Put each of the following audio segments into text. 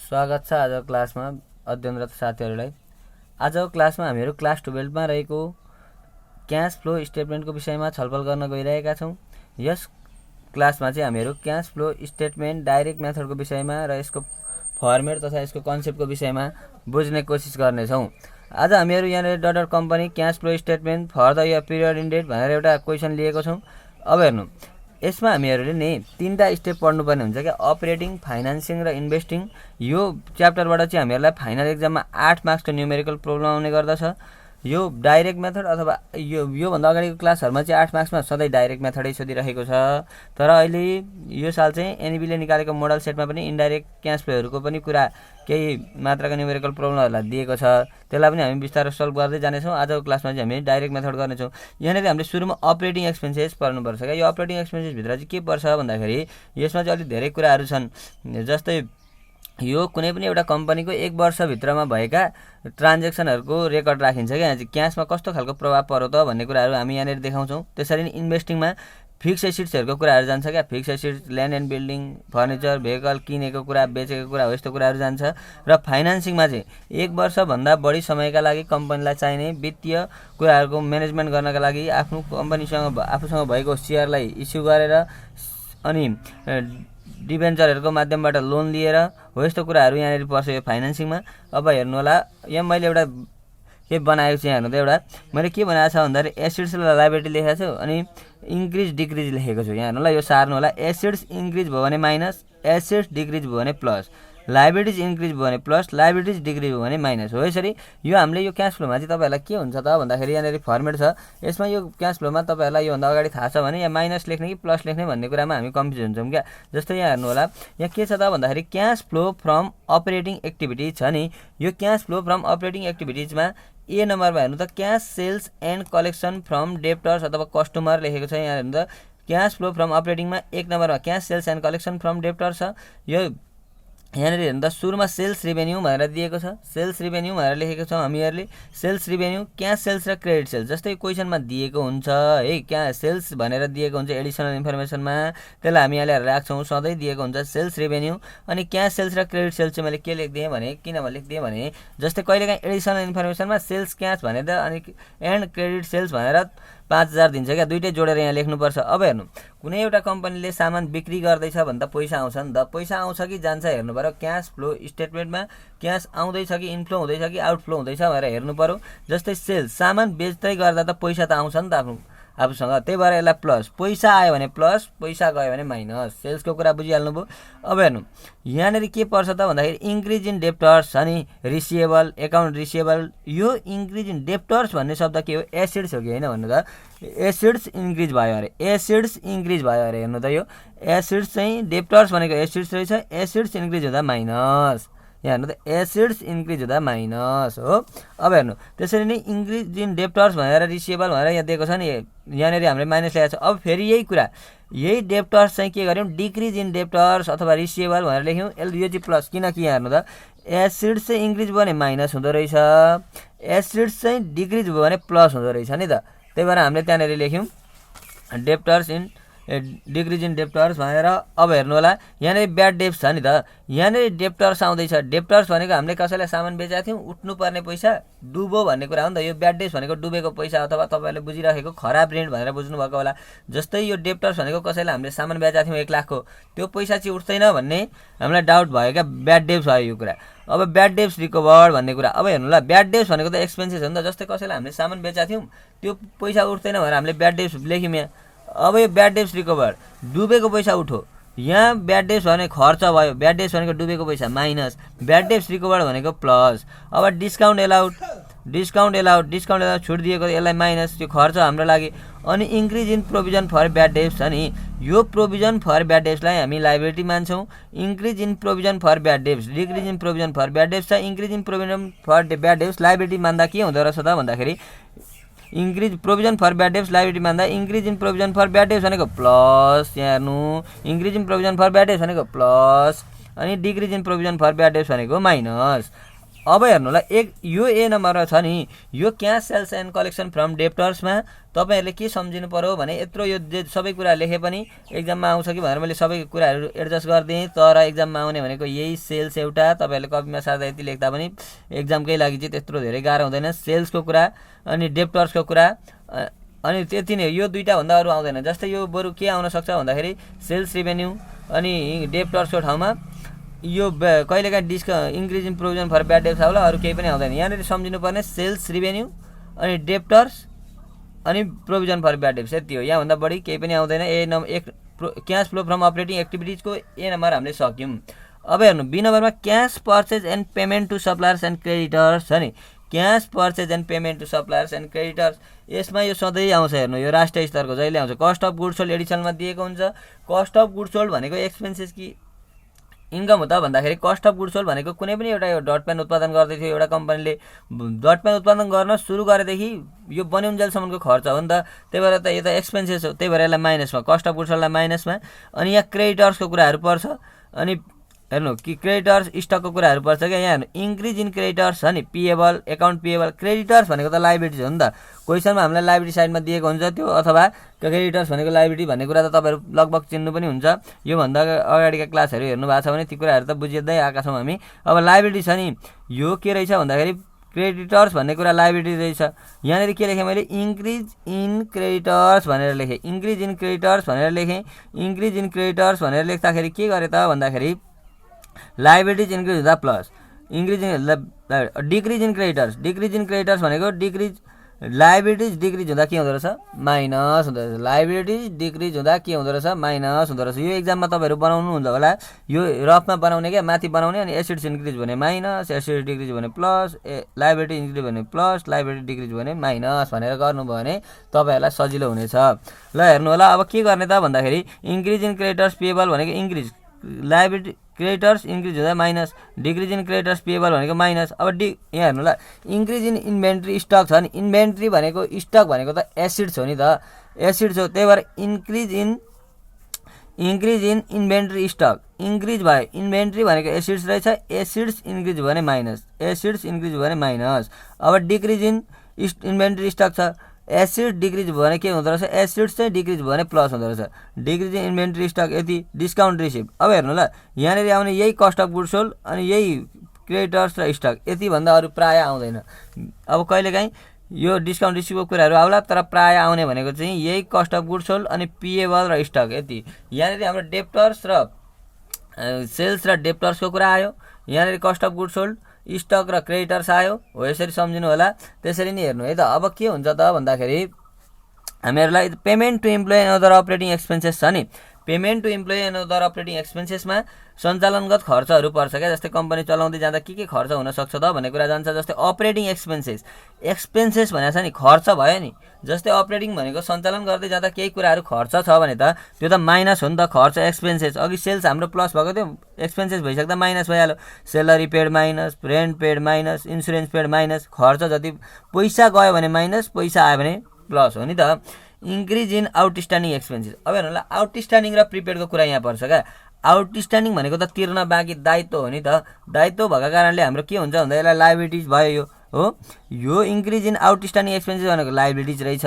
स्वागत छ आजको क्लासमा अध्ययनरत साथीहरूलाई। आजको क्लासमा हामीहरू क्लास 12 मा रहेको क्याश फ्लो स्टेटमेन्टको विषयमा छलफल गर्न गइरहेका छौँ। यस क्लासमा चाहिँ हामीहरू क्याश फ्लो स्टेटमेन्ट डाइरेक्ट मेथडको विषयमा र यसको फर्मेट तथा यसको कन्सेप्टको विषयमा बुझ्ने कोसिस गर्नेछौँ। आज हामीहरू यहाँनिर daughter company cash flow statement for the year period ended भनेर एउटा क्वेसन लिएको छौँ। अब हेर्नु, यसमा हामीहरूले नि तीनटा स्टेप पढ्नुपर्ने हुन्छ क्या, अपरेटिङ, फाइनान्सिङ र इन्भेस्टिङ। यो च्याप्टरबाट चाहिँ हामीहरूलाई फाइनल एक्जाममा 8 मार्क्सको न्युमेरिकल प्रब्लम आउने गर्दछ। यो डाइरेक्ट मेथड अथवा योभन्दा अगाडिको क्लासहरूमा चाहिँ 8 मार्क्समा सधैँ डाइरेक्ट मेथडै सोधिरहेको छ। तर अहिले यो साल चाहिँ एनईबीले निकालेको मोडल सेटमा पनि इन्डाइरेक्ट क्यास फ्लोहरूको पनि कुरा केही मात्राका न्युमेरिकल प्रब्लमहरूलाई दिएको छ। त्यसलाई पनि हामी बिस्तारै सल्भ गर्दै जानेछौँ। आजको क्लासमा चाहिँ हामी डाइरेक्ट मेथड गर्नेछौँ। यहाँनिर हामीले सुरुमा अपरेटिङ एक्सपेन्सेस पढ्नुपर्छ क्या। यो अपरेटिङ एक्सपेन्सेसभित्र चाहिँ के पर्छ भन्दाखेरि यसमा चाहिँ अलिक धेरै कुराहरू छन्। जस्तै यो कुनै पनि एउटा कम्पनीको 1 वर्षभित्रमा भएका ट्रान्जेक्सनहरूको रेकर्ड राखिन्छ क्या। क्यासमा कस्तो खालको प्रभाव पर्यो त भन्ने कुराहरू हामी यहाँनिर देखाउँछौँ। त्यसरी नै इन्भेस्टिङमा फिक्स एसेट्सहरूको कुराहरू जान्छ क्या। Fix assets, land and building, furniture, vehicle, किनेको कुरा, बेचेको कुरा हो, यस्तो कुराहरू जान्छ। र फाइनान्सिङमा चाहिँ 1 वर्षभन्दा बढी समयका लागि कम्पनीलाई चाहिने वित्तीय कुराहरूको म्यानेजमेन्ट गर्नका लागि आफूसँग भएको सेयरलाई इस्यु गरेर अनि डिभेन्चरहरूको माध्यमबाट लोन लिएर हो, यस्तो कुराहरू यहाँनिर पर्छ यो फाइनान्सिङमा। अब हेर्नु होला, यहाँ मैले एउटा के बनाएको छु। हेर्नु त, एउटा मैले के बनाएको छ भन्दाखेरि एसेट्स र लायबिलिटी लेखेको छु अनि इन्क्रिज डिक्रिज लेखेको छु। यहाँ हेर्नु होला, यो सार्नु होला। एसेट्स इन्क्रिज भयो भने माइनस, एसेट्स डिक्रिज भयो भने प्लस, लायबिलिटिज इन्क्रिज भयो भने प्लस, लायबिलिटिज डिक्रिज भयो भने माइनस हो। यसरी यो हामीले यो क्यास फ्लोमा चाहिँ तपाईँहरूलाई के हुन्छ त भन्दाखेरि यहाँनिर फर्मेट छ। यसमा यो क्यास फ्लोमा तपाईँहरूलाई योभन्दा अगाडि थाहा छ भने यहाँ माइनस लेख्ने कि प्लस लेख्ने भन्ने कुरामा हामी कन्फ्युज हुन्छौँ क्या। जस्तै यहाँ हेर्नु होला, यहाँ के छ त भन्दाखेरि cash flow from operating activities छ नि। यो क्यास फ्लो फ्रम अपरेटिङ एक्टिभिटिजमा ए नम्बरमा हेर्नु त cash sales and collection from debtors अथवा कस्टमर लेखेको छ। यहाँ हेर्नु त क्यास फ्लो फ्रम अपरेटिङमा 1 नम्बरमा cash sales and collection from debtors छ। यो यहाँनिर हेर्नु त सुरुमा सेल्स रिभेन्यू भनेर दिएको छ। सेल्स रिभेन्यू भनेर लेखेको छौँ हामीहरूले। सेल्स रिभेन्यू, क्यास सेल्स र क्रेडिट सेल्स जस्तै क्वेसनमा दिएको हुन्छ है। क्यास सेल्स भनेर दिएको हुन्छ एडिसनल इन्फर्मेसनमा, त्यसलाई हामी यहाँ ल्याएर राख्छौँ। सधैँ दिएको हुन्छ सेल्स रिभेन्यू। अनि क्यास सेल्स र क्रेडिट सेल्स चाहिँ मैले के लेखिदिएँ भने, किन लेखिदिएँ भने जस्तै कहिलेकाहीँ एडिसनल इन्फर्मेसनमा सेल्स क्यास भनेर अनि एन्ड क्रेडिट सेल्स भनेर 5000 दिन्छ क्या। दुइटै जोडेर यहाँ लेख्नुपर्छ। अब हेर्नु, कुनै एउटा कम्पनीले सामान बिक्री गर्दैछ भने त पैसा आउँछ नि त। पैसा आउँछ कि जान्छ हेर्नु पऱ्यो। क्यास फ्लो स्टेटमेन्टमा क्यास आउँदैछ कि इन्फ्लो हुँदैछ कि आउटफ्लो हुँदैछ भनेर हेर्नु पऱ्यो। जस्तै सेल्स, सामान बेच्दै गर्दा त पैसा त आउँछ नि त आफूसँग, त्यही भएर यसलाई प्लस। पैसा आयो भने प्लस, पैसा गयो भने माइनस। सेल्सको कुरा बुझिहाल्नु भयो। अब हेर्नु, यहाँनिर के पर्छ त भन्दाखेरि इन्क्रिज इन डेप्टर्स छ नि, रिसिएबल, एकाउन्ट रिसिएबल। यो इन्क्रिज इन डेप्टर्स भन्ने शब्द के हो? एसेट्स हो कि होइन भन्नु त। एसेट्स इन्क्रिज भयो अरे, एसेट्स इन्क्रिज भयो अरे। हेर्नु त, यो एसेट्स चाहिँ डेप्टर्स भनेको एसेट्स रहेछ। एसेट्स इन्क्रिज हुँदा माइनस। यहाँ हेर्नु त, एसेट्स इन्क्रिज हुँदा माइनस हो। अब हेर्नु, त्यसरी नै इन्क्रिज इन डेप्टर्स भनेर रिसिएबल भनेर यहाँ दिएको छ नि, यहाँनिर हामीले माइनस ल्याएको छ। अब फेरि यही कुरा, यही डेप्टर्स चाहिँ के गर्यौँ, डिक्रिज इन डेप्टर्स अथवा रिसिएबल भनेर लेख्यौँ। यो चाहिँ प्लस, किनकि यहाँ हेर्नु त एसेट्स चाहिँ इन्क्रिज भयो भने माइनस हुँदो रहेछ, एसेट्स चाहिँ डिक्रिज भयो भने प्लस हुँदो रहेछ नि त। त्यही भएर हामीले त्यहाँनिर लेख्यौँ debtors in decrease in debtors भनेर। अब हेर्नु होला, यहाँनिर ब्याड डेप्स छ नि त। यहाँनिर डेप्टर्स आउँदैछ। डेप्टर्स भनेको हामीले कसैलाई सामान बेचेका थियौँ, उठ्नुपर्ने पैसा डुबो भन्ने कुरा हो नि त। यो ब्याड डेप्स भनेको डुबेको पैसा अथवा तपाईँहरूले बुझिराखेको खराब ऋण भनेर बुझ्नुभएको होला। जस्तै यो डेप्टर्स भनेको कसैलाई हामीले सामान बेचेका थियौँ 1 लाखको, त्यो पैसा चाहिँ उठ्दैन भन्ने हामीलाई डाउट भयो क्या। ब्याड डेप्स भयो यो कुरा। अब ब्याड डेप्स रिकभर्ड भन्ने कुरा। अब हेर्नु ल, ब्याड डेप्स भनेको त एक्सपेन्सेस हो नि त। जस्तै कसैलाई हामीले सामान बेचेका थियौँ, त्यो पैसा उठ्दैन भनेर हामीले ब्याड डेप्स लेख्यौँ यहाँ। अब यो ब्याड डेप्स रिकभर, डुबेको पैसा उठो। यहाँ ब्याड डेप्स भने खर्च भयो, ब्याड डेप्स भनेको डुबेको पैसा माइनस, ब्याड डेप्स रिकभर भनेको प्लस। अब डिस्काउन्ट एलाउड, डिस्काउन्ट एलाउड छुट दिएको, यसलाई माइनस, त्यो खर्च हाम्रो लागि। अनि increase in provision for bad debts छ नि, यो प्रोभिजन फर ब्याड डेप्सलाई हामी लायबिलिटी मान्छौँ। Increase in provision for bad debts, decrease in provision for bad debts छ। Increase in provision for bad debts liability मान्दा के हुँदो रहेछ त भन्दाखेरि increase provision for bad debts liability मान्दा increase in provision for bad debts भनेको plus. यहाँ हेर्नु, increase in provision for bad debts भनेको प्लस अनि decrease in provision for bad debts भनेको माइनस। अब हेर्नु होला यो ए नम्बरमा छ नि यो cash sales and collection from डेप्टर्समा तपाईहरुले के सम्झिनु पर्यो भने यत्रो यो सबै कुरा लेखे पनि एक्जाममा आउँछ कि भनेर मैले सबै कुराहरु एडजस्ट गर्दिएँ तर एक्जाममा आउने भनेको यही सेल्स एउटा तपाईहरुले कपीमा सादा यति लेख्दा पनि एक्जामकै लागि चाहिँ त्यत्रो धेरै गाह्रो हुँदैन सेल्सको कुरा अनि डेप्टर्सको कुरा अनि त्यति नै यो दुईटा भन्दा अरु आउँदैन जस्तै यो बरु के आउन सक्छ भन्दाखेरि सेल्स रेभेन्यू अनि डेप्टर्सको ठाउँमा यो कहिलेकाहीँ increase in provision for bad debts होला अरु केही पनि आउँदैन यहाँनिर सम्झिनु पर्ने सेल्स रेभेन्यू अनि डेप्टर्स अनि प्रोभिजन फर ब्याड डेब्ट्स यति हो यहाँ भन्दा बढी केही पनि आउँदैन क्याश फ्लो फ्रम अपरेटिङ एक्टिभिटिजको ए नम्बर हामीले सक्यौं अब हेर्नु बी नम्बरमा cash purchase and payment to suppliers and creditors छ नि cash purchase and payment to suppliers and creditors यसमा यो सधैँ आउँछ हेर्नु यो राष्ट्रिय स्तरको जहिले आउँछ कस्ट अफ गुड्स सोल्ड एडिसनमा दिएको हुन्छ कस्ट अफ गुड्स सोल्ड भनेको एक्सपेन्सेस कि इन्कम हो त भन्दाखेरि कस्ट अफ गुड्स सोल्ड भनेको कुनै पनि एउटा यो डट पेन उत्पादन गर्दै थियो एउटा कम्पनीले डट पेन उत्पादन गर्न सुरु गरेदेखि यो बन्युन्जेलसम्मको खर्च हो नि त त्यही भएर त यो त एक्सपेन्सेस हो त्यही भएर यसलाई माइनसमा कस्ट अफ गुड्स सोल्डलाई माइनसमा अनि यहाँ क्रेडिटर्सको कुराहरू पर्छ अनि हेर्नु कि क्रेडिटर्स स्टकको कुराहरू पर्छ क्या यहाँ हेर्नु इन्क्रिज इन क्रेडिटर्स छ नि पिएबल एकाउन्ट पिएबल क्रेडिटर्स भनेको त लाइबिलिटिज हो नि त क्वेसनमा हामीलाई लाइबिलिटी साइडमा दिएको हुन्छ त्यो अथवा क्रेडिटर्स भनेको लाइबिलिटी भन्ने कुरा त तपाईहरु लगभग चिन्नु पनि हुन्छ यो भन्दा अगाडिका क्लासहरु हेर्नु भएको छ भने ती कुराहरु त बुझिदै आएका छौं हामी अब लाइबिलिटी छ नि यो के रहेछ भन्दाखेरि क्रेडिटर्स भन्ने कुरा लाइबिलिटी रहेछ यहाँनेरि के लेखे मैले इन्क्रिज इन क्रेडिटर्स भनेर लेखे इन्क्रिज इन क्रेडिटर्स भनेर लेखे इन्क्रिज इन क्रेडिटर्स भनेर लेख्दाखेरि के गरे त भन्दाखेरि लाइबिलिटीज इन्क्रिज हुँदा plus increase in decrease in creditors भनेको डिक्रिज लाइबिलिटीज डिक्रिज हुँदा के हुँदो रहेछ माइनस हुँदो रहेछ लाइबिलिटीज डिक्रिज हुँदा के हुँदो रहेछ माइनस हुँदो रहेछ यो एक्जाममा तपाईहरु बनाउनु हुन्छ होला यो रफमा बनाउने के माथि बनाउने अनि एसिड्स इन्क्रिज भने माइनस एसिड डिक्रिज भने प्लस लाइबिलिटी इन्क्रिज भने प्लस लाइबिलिटी डिक्रिज भने माइनस भनेर गर्नुभयो भने तपाईहरुलाई सजिलो हुनेछ ल हेर्नु होला अब के गर्ने त भन्दाखेरि इन्क्रिज इन क्रेडिटर्स पेएबल भनेको इन्क्रिज लाइबिलिटी क्रेडिटर्स इन्क्रिज हुँदा minus decrease in creditors payable भनेको माइनस अब यहाँ हेर्नु ल इन्क्रिज इन इन्भेन्ट्री स्टक छ नि इन्भेन्ट्री भनेको स्टक भनेको त एसिड्स हो नि त एसिड्स हो त्यही भएर increase in inventory stock increase भयो इन्भेन्ट्री भनेको एसिड्स रहेछ एसिड्स इन्क्रिज भने माइनस एसिड्स इन्क्रिज भने माइनस अब डिक्रिज इन इन्भेन्ट्री स्टक छ एसिड डिक्रिज भयो भने के हुँदो रहेछ एसिड्स चाहिँ डिक्रिज भयो भने प्लस हुँदो रहेछ डिक्रिज इन इन्भेन्ट्री स्टक यति डिस्काउन्ट रिसिभ अब हेर्नु ल यहाँनिर आउने यही कस्ट अफ गुड्स सोल्ड अनि यही क्रेडिटर्स र स्टक यति भन्दा अरु प्राय आउँदैन अब कहिलेकाहीँ यो डिस्काउन्ट रिसिभको कुराहरू आउला तर प्राय आउने भनेको चाहिँ यही कस्ट अफ गुड्स सोल्ड अनि पिएबल र स्टक यति यहाँनिर हाम्रो डेप्टर्स र सेल्स र डेप्टर्सको कुरा आयो यहाँनिर cost of goods sold stock र क्रेडिटर्स आयो हो यसरी सम्झिनु होला त्यसरी नै हेर्नु है त अब के हुन्छ त भन्दाखेरि हामीहरुलाई payment to employee and other operating expenses छ नि payment to employee and other operating एक्सपेन्सेसमा सञ्चालनगत खर्चहरू पर्छ क्या जस्तै कम्पनी चलाउँदै जाँदा के खर्च हुन सक्छ त भन्ने कुरा जान्छ जस्तै अपरेटिङ एक्सपेन्सेस भनेको छ नि खर्च भयो नि जस्तै अपरेटिङ भनेको सञ्चालन गर्दै जाँदा केही कुराहरू खर्च छ भने त त्यो त माइनस हो नि त खर्च एक्सपेन्सेस अघि सेल्स हाम्रो प्लस भएको थियो एक्सपेन्सेस भइसक्दा माइनस भइहाल्यो salary paid minus rent paid minus insurance paid minus खर्च जति पैसा गयो भने माइनस पैसा आयो भने प्लस हो नि त इन्क्रिज इन आउटस्ट्यान्डिङ एक्सपेन्सेस अब हेर्नु ल आउटस्ट्यान्डिङ र प्रिपेडको कुरा यहाँ पर्छ क्या आउटस्ट्यान्डिङ भनेको त तिर्न बाँकी दायित्व हो नि त दायित्व भएको कारणले हाम्रो के हुन्छ भन्दा यसलाई लायबिलिटिज भयो यो इन्क्रिज इन आउटस्ट्यान्डिङ एक्सपेन्सेस भनेको लायबिलिटिज रहेछ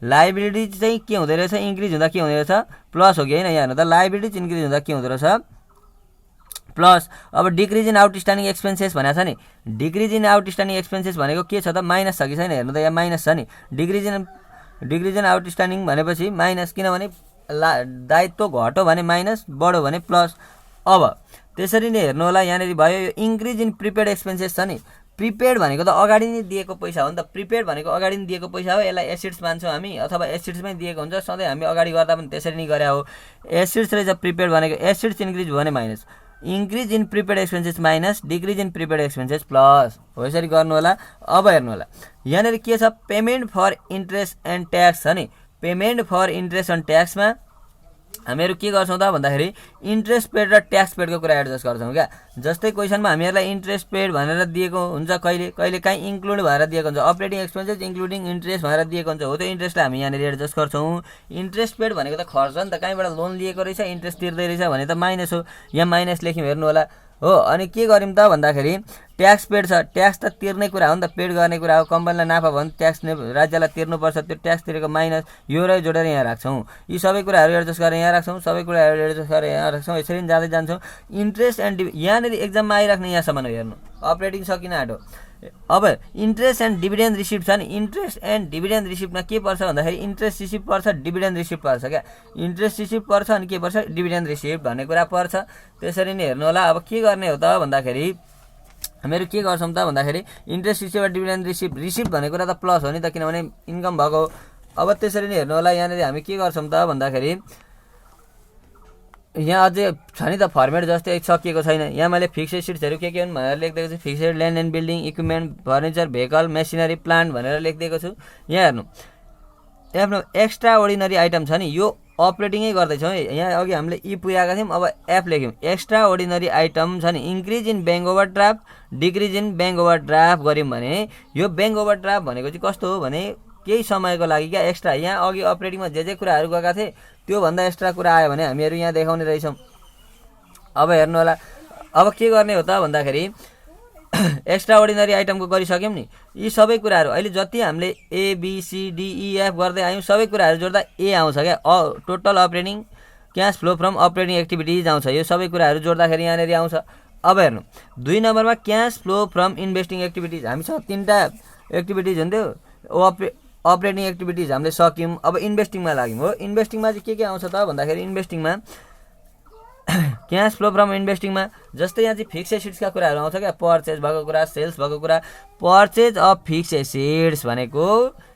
लायबिलिटिज चाहिँ के हुँदै रहेछ इन्क्रिज हुँदा के हुँदै रहेछ प्लस हो कि हैन यहाँ हेर्नु त लायबिलिटिज इन्क्रिज हुँदा के हुँदो रहेछ प्लस अब डिक्रिज इन आउटस्ट्यान्डिङ एक्सपेन्सेस भनेको छ नि डिक्रिज इन आउटस्ट्यान्डिङ एक्सपेन्सेस भनेको के छ त माइनस छ कि छैन हेर्नु त यहाँ माइनस छ नि डिक्रिज इन आउटस्ट्यान्डिङ भनेपछि माइनस किनभने दायित्व घट्यो भने माइनस बढ्यो भने प्लस अब त्यसरी नै हेर्नु होला यहाँनिर भयो यो इन्क्रिज इन प्रिपेड एक्सपेन्सेस छ नि प्रिपेड भनेको त अगाडि नै दिएको पैसा हो नि त प्रिपेड भनेको अगाडि नै दिएको पैसा हो यसलाई एसिड्स मान्छौँ हामी अथवा एसिड्समै दिएको हुन्छ सधैँ हामी अगाडि गर्दा पनि त्यसरी नै गरे हो एसिड्स रहेछ प्रिपेड भनेको एसिड्स इन्क्रिज भयो भने minus increase in prepaid expenses minus decrease in prepaid expenses plus हो यसरी गर्नु होला अब हेर्नु होला यहाँनिर के छ payment for interest and tax छ नि पेमेन्ट फर इन्ट्रेस्ट एन्ड ट्याक्समा हामीहरु के गर्छौं त भन्दाखेरि इन्ट्रेस्ट पेड र ट्याक्स पेडको कुरा एडजस्ट गर्छौं क्या जस्तै क्वेशनमा हामीहरुलाई इन्ट्रेस्ट पेड भनेर दिएको हुन्छ कहिले काहीँ इन्क्लुड भएर दिएको हुन्छ अपरेटिङ एक्सपेन्सेस इन्क्लुडिङ इन्ट्रेस्ट भनेर दिएको हुन्छ हो त्यो इन्ट्रेस्टलाई हामी यहाँनिर एडजस्ट गर्छौं इन्ट्रेस्ट पेड भनेको त खर्च नि त कहीँबाट लोन लिएको रहेछ इन्ट्रेस्ट तिर्दै रहेछ भने त माइनस हो यहाँ माइनस लेख्यौं हेर्नु होला हो अनि के गर्यौं त भन्दाखेरि ट्याक्स पेड छ, ट्याक्स त तिर्ने कुरा हो नि त, पेड गर्ने कुरा हो। कम्पनीलाई नाफा भयो भने ट्याक्स राज्यलाई तिर्नुपर्छ, त्यो ट्याक्स तिरेको माइनस यो र जोडेर यहाँ राख्छौँ। यी सबै कुराहरू एडजस्ट गरेर यहाँ राख्छौँ, सबै कुराहरू एडजस्ट गरेर यहाँ राख्छौँ, यसरी जाँदै जान्छौँ। इन्ट्रेस्ट एन्ड यहाँनिर एक्जाममा आइराख्ने यहाँसम्म हो, हेर्नु अपरेटिङ सकिन आँट्यो। अब इन्ट्रेस्ट एन्ड डिभिडेन्ड रिसिप्ट छ नि, इन्ट्रेस्ट एन्ड डिभिडेन्ड रिसिप्टमा के पर्छ भन्दाखेरि इन्ट्रेस्ट रिसिप्ट पर्छ, डिभिडेन्ड रिसिप्ट पर्छ क्या। इन्ट्रेस्ट रिसिप्ट पर्छ अनि के पर्छ, डिभिडेन्ड रिसिप्ट भन्ने कुरा पर्छ। त्यसरी नै हेर्नु होला। अब के गर्ने हो त भन्दाखेरि हामीहरू के गर्छौँ त भन्दाखेरि इन्ट्रेस्ट रिसिप्ट र डिभिडेन्ड रिसिप्ट भन्ने कुरा त प्लस हो नि त, किनभने इन्कम भएको। अब त्यसरी नै हेर्नु होला। यहाँनिर हामी के गर्छौँ त भन्दाखेरि यहाँ अझै छ नि त फर्मेट जस्तै सकिएको छैन। यहाँ मैले फिक्स्ड एसेट्सहरू के हुन् भनेर लेखिदिएको छु। Fixed land and building, equipment, furniture, vehicle, machinery, plant भनेर लेखिदिएको छु। यहाँ हेर्नु आफ्नो एक्स्ट्रा अर्डिनरी आइटम छ नि, यो अपरेटिङै गर्दैछौँ है। यहाँ अघि हामीले ई पुगेका थियौँ, अब एफ लेख्यौँ। एक्स्ट्रा अर्डिनरी आइटम छ नि, increase in bank overdraft, decrease in bank overdraft गऱ्यौँ भने यो ब्याङ्क ओभरड्राफ्ट भनेको चाहिँ कस्तो हो भने केही समयको लागि क्या एक्स्ट्रा। यहाँ अघि अपरेटिङमा जे कुराहरू गएका थिए त्योभन्दा एक्स्ट्रा कुरा आयो भने हामीहरू यहाँ देखाउने रहेछौँ। अब हेर्नु होला। अब के गर्ने हो त भन्दाखेरि एक्स्ट्रा अर्डिनरी आइटमको गरिसक्यौँ नि, यी सबै कुराहरू अहिले जति हामीले ABCDEF गर्दै आयौँ सबै कुराहरू जोड्दा ए आउँछ क्या। Total operating cash flow from operating activities आउँछ। यो सबै कुराहरू जोड्दाखेरि यहाँनिर आउँछ। अब हेर्नु 2 नम्बरमा cash flow from investing activities, हामीसँग 3टा एक्टिभिटिज हुन्थ्यो। अपरेटिङ एक्टिभिटिज हामीले सक्यौँ। अब इन्भेस्टिङमा लाग्यौँ हो। इन्भेस्टिङमा चाहिँ के आउँछ त भन्दाखेरि इन्भेस्टिङमा क्यास फ्लो फ्रम इन्भेस्टिङमा जस्तै यहाँ चाहिँ फिक्स एसेट्सका कुराहरू आउँछ क्या। पर्चेज भएको कुरा, सेल्स भएको कुरा। पर्चेज अफ फिक्स एसेट्स भनेको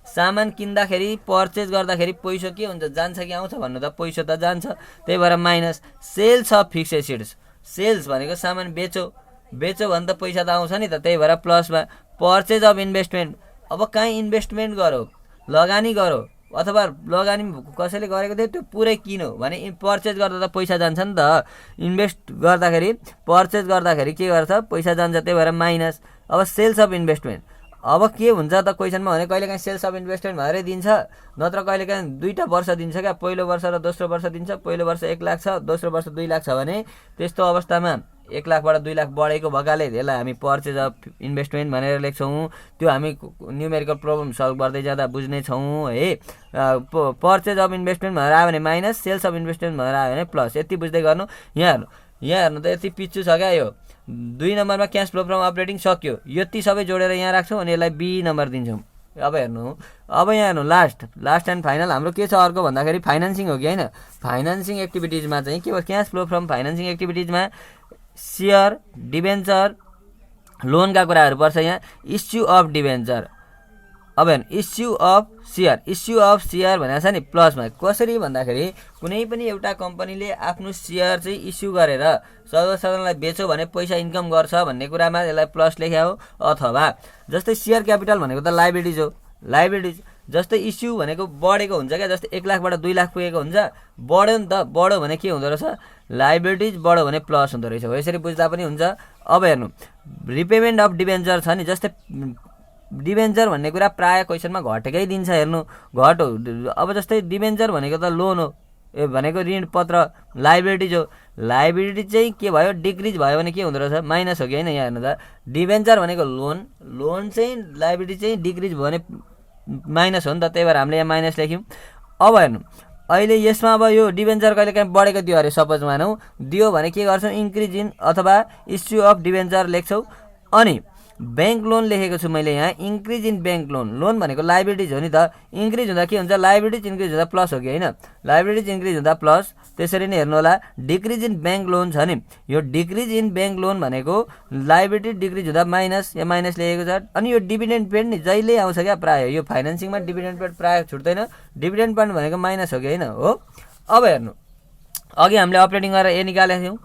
सामान किन्दाखेरि पर्चेज गर्दाखेरि पैसा के हुन्छ, जान्छ कि आउँछ भन्नु त पैसा त जान्छ, त्यही भएर minus. Sales of fixed assets, sales भनेको सामान बेच्यो भने त पैसा त आउँछ नि त, त्यही भएर प्लसमा। पर्चेज अफ इन्भेस्टमेन्ट, अब कहीँ इन्भेस्टमेन्ट गरौ, लगानी गरौ अथवा लगानी कसैले गरेको थियो त्यो पुरै किन्यो भने पर्चेज गर्दा त पैसा जान्छ नि त। इन्भेस्ट गर्दाखेरि पर्चेज गर्दाखेरि के गर्छ, पैसा जान्छ, त्यही भएर माइनस। अब सेल्स अफ इन्भेस्टमेन्ट, अब के हुन्छ त क्वेसनमा भने कहिलेकाहीँ सेल्स अफ इन्भेस्टमेन्ट भनेरै दिन्छ, नत्र कहिलेकाहीँ 2टा वर्ष दिन्छ क्या। पहिलो वर्ष र दोस्रो वर्ष दिन्छ। पहिलो वर्ष 1 लाख छ, दोस्रो वर्ष 2 लाख छ भने त्यस्तो अवस्थामा 1 लाखबाट 2 लाख बढेको भएकाले यसलाई हामी पर्चेज अफ इन्भेस्टमेन्ट भनेर लेख्छौँ। त्यो हामी न्युमेरिकल प्रब्लम सल्भ गर्दै जाँदा बुझ्नेछौँ है। पर्चेज अफ इन्भेस्टमेन्ट भनेर आयो भने माइनस, सेल्स अफ इन्भेस्टमेन्ट भनेर आयो भने प्लस। यति बुझ्दै गर्नु। यहाँ हेर्नु त यति पिच्चु छ क्या यो। 2 नम्बरमा क्यास फ्लो फ्रम अपरेटिङ सक्यो। यति सबै जोडेर यहाँ राख्छौँ अनि यसलाई B नम्बर दिन्छौँ। अब हेर्नु, अब यहाँ हेर्नु लास्ट एन्ड फाइनल हाम्रो के छ अर्को भन्दाखेरि फाइनेन्सिङ हो कि होइन। फाइनेन्सिङ एक्टिभिटिजमा चाहिँ के भयो, क्यास फ्लो फ्रम फाइनेन्सिङ एक्टिभिटिजमा सेयर, डिबेन्चर, लोनका कुराहरू पर्छ। यहाँ इस्यु अफ डिबेन्चर। अब हेर्नु इस्यु अफ सेयर भनेको छ नि प्लसमा। कसरी भन्दाखेरि कुनै पनि एउटा कम्पनीले आफ्नो सेयर चाहिँ इस्यु गरेर सर्वसाधारणलाई बेच्यो भने पैसा इन्कम गर्छ भन्ने कुरामा यसलाई प्लस लेख्या हो। अथवा जस्तै सेयर क्यापिटल भनेको त लाइबिलिटिज हो। लाइबिलिटिज जस्तै इस्यु भनेको बढेको हुन्छ क्या। जस्तै 1 लाखबाट 2 लाख पुगेको हुन्छ, बढ्यो नि त। बढ्यो भने के हुँदो रहेछ, लाइबिलिटिज बढ्यो भने प्लस हुँदो रहेछ हो। यसरी बुझ्दा पनि हुन्छ। अब हेर्नु रिपेमेन्ट अफ डिबेन्चर छ नि, जस्तै डिबेन्चर भन्ने कुरा प्रायः क्वेसनमा घटेकै दिन्छ। हेर्नु घट हो। अब जस्तै डिबेन्चर भनेको त लोन हो, भनेको ऋण पत्र, लाइबिलिटिज हो। लाइबिलिटी चाहिँ के भयो, डिक्रिज भयो भने के हुँदो रहेछ, माइनस हो कि होइन। यहाँ हेर्नु त डिबेन्चर भनेको लोन चाहिँ लाइबिलिटी चाहिँ डिक्रिज भयो भने माइनस हो नि त, त्यही भएर हामीले यहाँ माइनस लेख्यौँ। अब हेर्नु अहिले यसमा अब यो डिबेन्चर कहिले काहीँ बढेको दियो अरे सपोज मानौँ, दियो भने के गर्छौँ, इन्क्रिज इन अथवा इस्यु अफ डिबेन्चर लेख्छौँ। अनि ब्याङ्क लोन लेखेको छु मैले यहाँ, इन्क्रिज इन ब्याङ्क लोन भनेको लाइबिलिटिज हो नि त। इन्क्रिज हुँदा के हुन्छ, लाइबिलिटिज इन्क्रिज हुँदा प्लस हो कि होइन। लाइबिलिटिज इन्क्रिज हुँदा प्लस। त्यसरी नै हेर्नु होला डिक्रिज इन ब्याङ्क लोन छ नि, यो डिक्रिज इन ब्याङ्क लोन भनेको लाइबिलिटी डिक्रिज हुँदा माइनस, या माइनस लेखेको छ। अनि यो डिभिडेन्ड पेड नि जहिले आउँछ क्या प्रायः। यो फाइनेन्सिङमा डिभिडेन्ड पेड प्रायः छुट्दैन। डिभिडेन्ड पेड भनेको माइनस हो कि होइन हो। अब हेर्नु अघि हामीले अपरेटिङ गरेर A निकालेका थियौँ,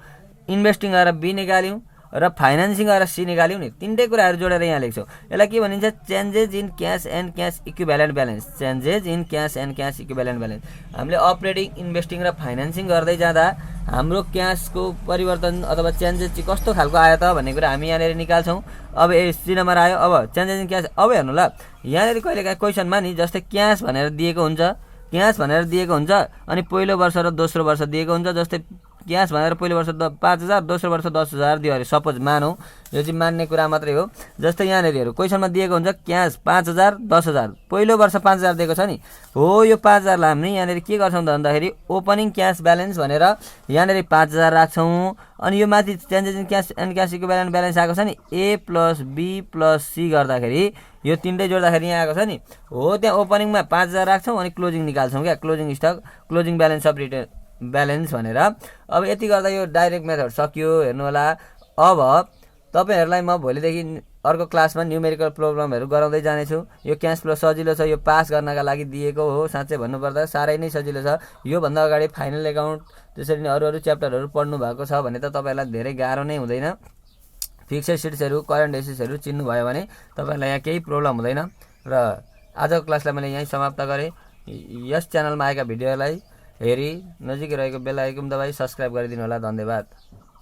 इन्भेस्टिङ गरेर B निकाल्यौँ र फाइनेन्सिङ गरेर C निकाल्यौँ नि। 3टै कुराहरू जोडेर यहाँ लेख्छौँ। यसलाई के भनिन्छ, changes in cash and cash equivalent balance. Changes in cash and cash equivalent balance. हामीले अपरेटिङ, इन्भेस्टिङ र फाइनेन्सिङ गर्दै जाँदा हाम्रो क्यासको परिवर्तन अथवा चेन्जेस चाहिँ कस्तो खालको आयो त भन्ने कुरा हामी यहाँनिर निकाल्छौँ। अब C नम्बर आयो। अब चेन्जेस इन क्यास। अब हेर्नु ल यहाँनिर कहिलेकाहीँ क्वेसनमा नि जस्तै क्यास भनेर दिएको हुन्छ, क्यास भनेर दिएको हुन्छ अनि पहिलो वर्ष र दोस्रो वर्ष दिएको हुन्छ। जस्तै क्यास भनेर पहिलो वर्ष 5,000 दोस्रो वर्ष 10,000 दियो अरे सपोज मानौँ, यो चाहिँ मान्ने कुरा मात्रै हो। जस्तै यहाँनिर हेरौँ क्वेसनमा दिएको हुन्छ क्यास 5,000 10,000, पहिलो वर्ष 5,000 दिएको छ नि हो। यो 5,000लाई हामीले यहाँनिर के गर्छौँ त भन्दाखेरि ओपनिङ क्यास ब्यालेन्स भनेर यहाँनिर 5,000 राख्छौँ। अनि यो माथि transaction cash and cash equivalent balance आएको छ नि ए प्लस बी प्लस सी गर्दाखेरि यो तिनटै जोड्दाखेरि यहाँ आएको छ नि हो। त्यहाँ ओपनिङमा 5,000 राख्छौँ अनि क्लोजिङ निकाल्छौँ क्या, closing stock closing balance of retained balance भनेर। अब यति गर्दा यो डाइरेक्ट मेथड सक्यो। हेर्नु होला, अब तपाईहरुलाई म भोलिदेखि अर्को क्लासमा न्युमेरिकल प्रोग्रामहरु गराउँदै जानेछु। यो क्याश फ्लो सजिलो छ, यो पास गर्नका लागि दिएको हो। साच्चै भन्नुपर्दा सारै नै सजिलो छ। यो भन्दा अगाडि फाइनल अकाउन्ट त्यसरी नै अरु च्याप्टरहरु पढ्नु भएको छ भने त तपाईहरुलाई धेरै गाह्रो नै हुँदैन। फिक्स्ड एसेट्सहरु करेन्ट एसेट्सहरु चिन्नु भयो भने तपाईहरुलाई यहाँ केही प्रब्लम हुँदैन। र आजको क्लासलाई मैले यही समाप्त गरे। यस च्यानलमा आएका भिडियोलाई हेरी नजिकै रहेको बेल आइकन दबाई सब्स्क्राइब गरिदिनु होला। धन्यवाद।